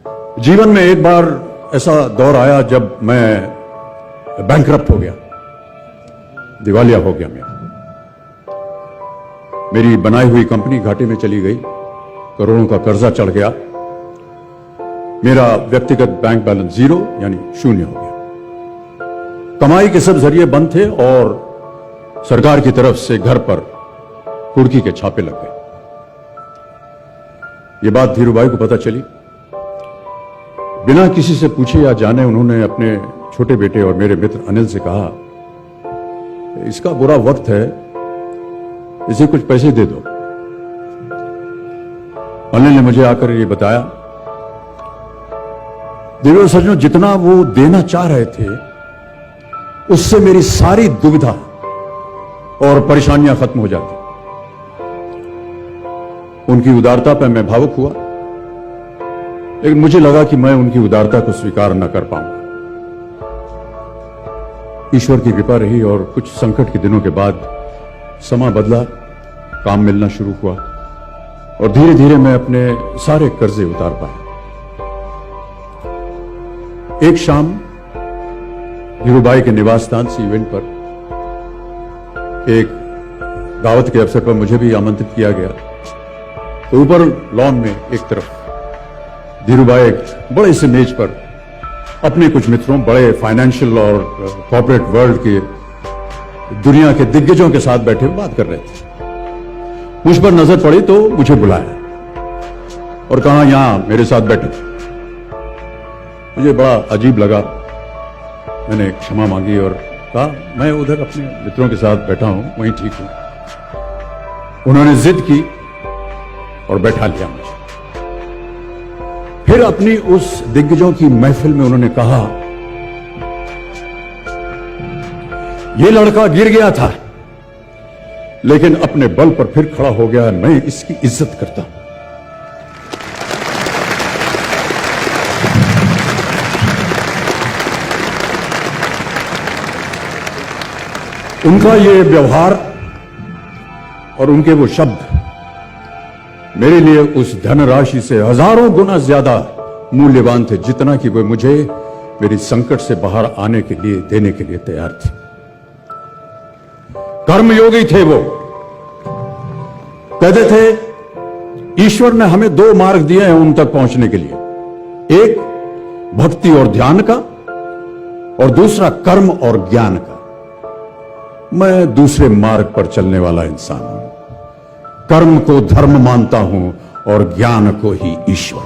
जीवन में एक बार ऐसा दौर आया जब मैं बैंकरप्ट हो गया, दिवालिया हो गया। मेरी बनाई हुई कंपनी घाटे में चली गई, करोड़ों का कर्जा चढ़ गया, मेरा व्यक्तिगत बैंक बैलेंस जीरो यानी शून्य हो गया। कमाई के सब जरिए बंद थे और सरकार की तरफ से घर पर कुर्की के छापे लग गए। ये बात धीरूभाई को पता चली। बिना किसी से पूछे या जाने उन्होंने अपने छोटे बेटे और मेरे मित्र अनिल से कहा, इसका बुरा वक्त है, इसे कुछ पैसे दे दो। अनिल ने मुझे आकर ये बताया, धीरू सज्जनों, जितना वो देना चाह रहे थे उससे मेरी सारी दुविधा और परेशानियां खत्म हो जाती। उनकी उदारता पर मैं भावुक हुआ, लेकिन मुझे लगा कि मैं उनकी उदारता को स्वीकार न कर पाऊंगा। ईश्वर की कृपा रही और कुछ संकट के दिनों के बाद समा बदला, काम मिलना शुरू हुआ और धीरे धीरे मैं अपने सारे कर्जे उतार पाया। एक शाम धीरूभाई के निवास स्थान से इवेंट पर एक दावत के अवसर पर मुझे भी आमंत्रित किया गया। तो ऊपर लॉन में एक तरफ धीरूभाई एक बड़े से मेज पर अपने कुछ मित्रों, बड़े फाइनेंशियल और कॉर्पोरेट वर्ल्ड के दुनिया के दिग्गजों के साथ बैठे हुए बात कर रहे थे। मुझ पर नजर पड़ी तो मुझे बुलाया और कहा, यहां मेरे साथ बैठे। मुझे बड़ा अजीब लगा, मैंने क्षमा मांगी और कहा, मैं उधर अपने मित्रों के साथ बैठा हूं, वहीं ठीक हूं। उन्होंने जिद की और बैठा लिया मुझे। फिर अपनी उस दिग्गजों की महफिल में उन्होंने कहा, यह लड़का गिर गया था लेकिन अपने बल पर फिर खड़ा हो गया, मैं इसकी इज्जत करता हूं। उनका ये व्यवहार और उनके वो शब्द मेरे लिए उस धनराशि से हजारों गुना ज्यादा मूल्यवान थे, जितना कि वे मुझे मेरी संकट से बाहर आने के लिए देने के लिए तैयार थे। कर्मयोगी थे वो, कहते थे ईश्वर ने हमें दो मार्ग दिए हैं उन तक पहुंचने के लिए, एक भक्ति और ध्यान का और दूसरा कर्म और ज्ञान का। मैं दूसरे मार्ग पर चलने वाला इंसान हूं, कर्म को धर्म मानता हूं और ज्ञान को ही ईश्वर।